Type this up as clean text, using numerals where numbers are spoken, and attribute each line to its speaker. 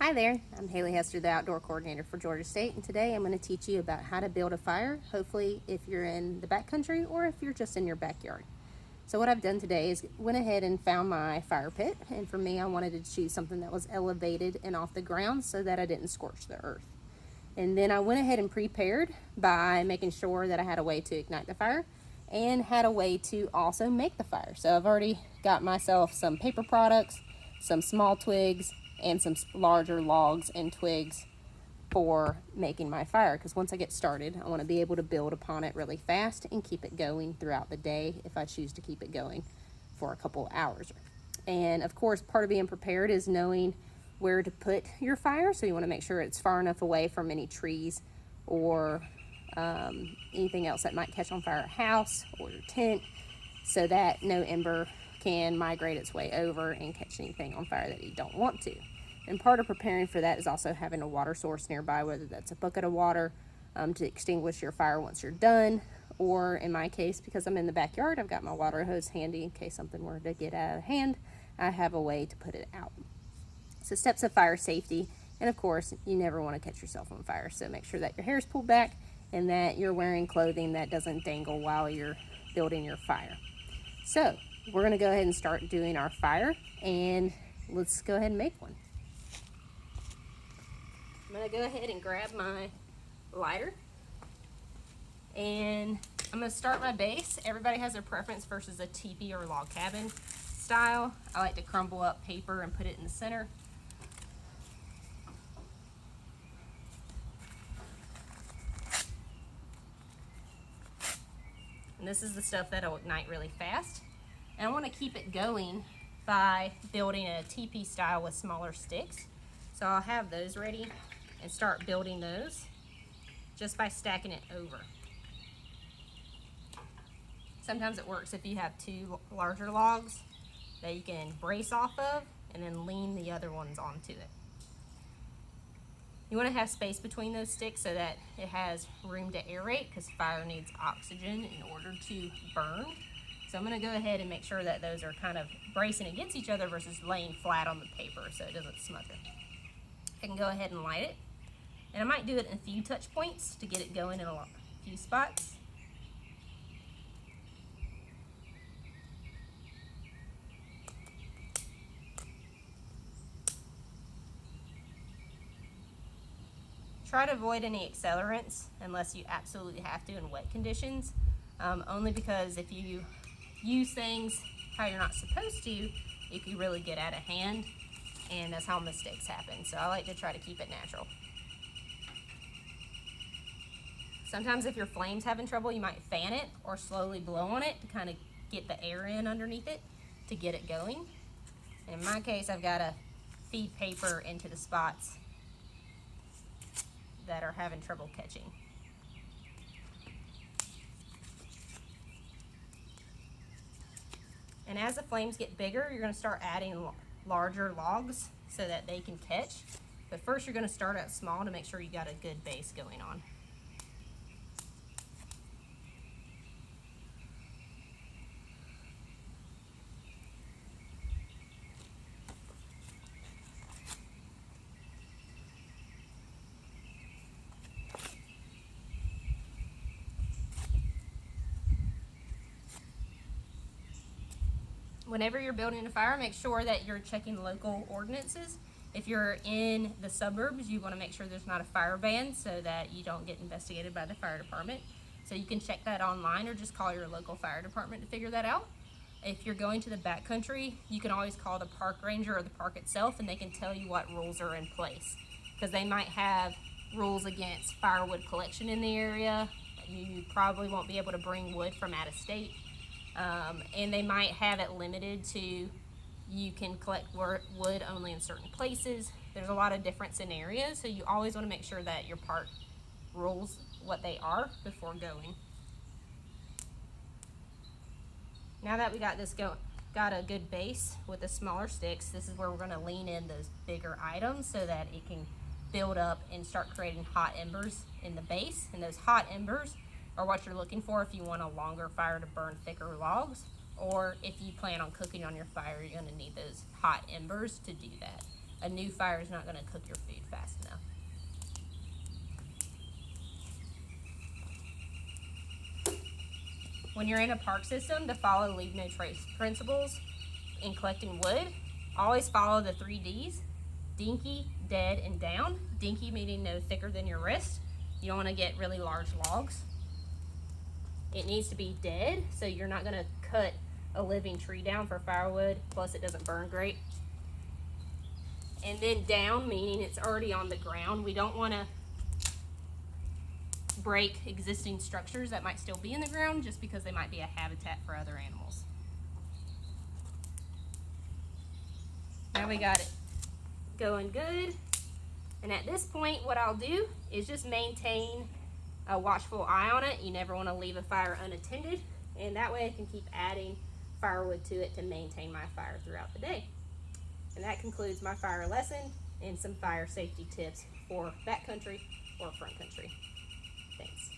Speaker 1: Hi there, I'm Haley Hester, the Outdoor Coordinator for Georgia State, and today I'm going to teach you about how to build a fire, hopefully if you're in the backcountry or if you're just in your backyard. So what I've done today is went ahead and found my fire pit, and for me I wanted to choose something that was elevated and off the ground so that I didn't scorch the earth. And then I went ahead and prepared by making sure that I had a way to ignite the fire and had a way to also make the fire. So I've already got myself some paper products, some small twigs, and some larger logs and twigs for making my fire, because once I get started I want to be able to build upon it really fast and keep it going throughout the day if I choose to keep it going for a couple hours. And of course, part of being prepared is knowing where to put your fire, so you want to make sure it's far enough away from any trees or anything else that might catch on fire, a house or your tent, so that no ember can migrate its way over and catch anything on fire that you don't want to. And part of preparing for that is also having a water source nearby, whether that's a bucket of water to extinguish your fire once you're done, or in my case, because I'm in the backyard, I've got my water hose handy in case something were to get out of hand. I have a way to put it out. So steps of fire safety, and of course, you never want to catch yourself on fire, so make sure that your hair is pulled back and that you're wearing clothing that doesn't dangle while you're building your fire. So we're going to go ahead and start doing our fire, and let's go ahead and make one. I'm going to go ahead and grab my lighter, and I'm going to start my base. Everybody has their preference versus a teepee or log cabin style. I like to crumble up paper and put it in the center. And this is the stuff that'll ignite really fast. And I want to keep it going by building a teepee style with smaller sticks. So I'll have those ready and start building those just by stacking it over. Sometimes it works if you have two larger logs that you can brace off of and then lean the other ones onto it. You want to have space between those sticks so that it has room to aerate, because fire needs oxygen in order to burn. So I'm going to go ahead and make sure that those are kind of bracing against each other versus laying flat on the paper so it doesn't smother. I can go ahead and light it. And I might do it in a few touch points to get it going in a few spots. Try to avoid any accelerants unless you absolutely have to in wet conditions, only because if you use things how you're not supposed to, it can really get out of hand, and that's how mistakes happen. So I like to try to keep it natural. Sometimes if your flame's having trouble, you might fan it or slowly blow on it to kind of get the air in underneath it to get it going. And in my case, I've got to feed paper into the spots that are having trouble catching. And as the flames get bigger, you're going to start adding larger logs so that they can catch. But first you're going to start out small to make sure you got a good base going on. Whenever you're building a fire, make sure that you're checking local ordinances. If you're in the suburbs, you want to make sure there's not a fire ban so that you don't get investigated by the fire department. So you can check that online or just call your local fire department to figure that out. If you're going to the backcountry, you can always call the park ranger or the park itself, and they can tell you what rules are in place, because they might have rules against firewood collection in the area. You probably won't be able to bring wood from out of state. And they might have it limited to you can collect wood only in certain places. There's a lot of different scenarios, so you always want to make sure that your park rules what they are before going. Now that we got this got a good base with the smaller sticks, this is where we're going to lean in those bigger items so that it can build up and start creating hot embers in the base. And those hot embers are what you're looking for if you want a longer fire to burn thicker logs, or if you plan on cooking on your fire, you're going to need those hot embers to do that. a new fire is not going to cook your food fast enough. When you're in a park system, to follow leave no trace principles in collecting wood, always follow the 3 Ds: dinky, dead, and down. Dinky meaning no thicker than your wrist. You don't want to get really large logs. It needs to be dead, so you're not going to cut a living tree down for firewood, plus it doesn't burn great. And then down meaning it's already on the ground. We don't want to break existing structures that might still be in the ground just because they might be a habitat for other animals. Now we got it going good. And at this point, what I'll do is just maintain a watchful eye on it. You never want to leave a fire unattended, and that way I can keep adding firewood to it to maintain my fire throughout the day. And that concludes my fire lesson and some fire safety tips for backcountry or front country. Thanks.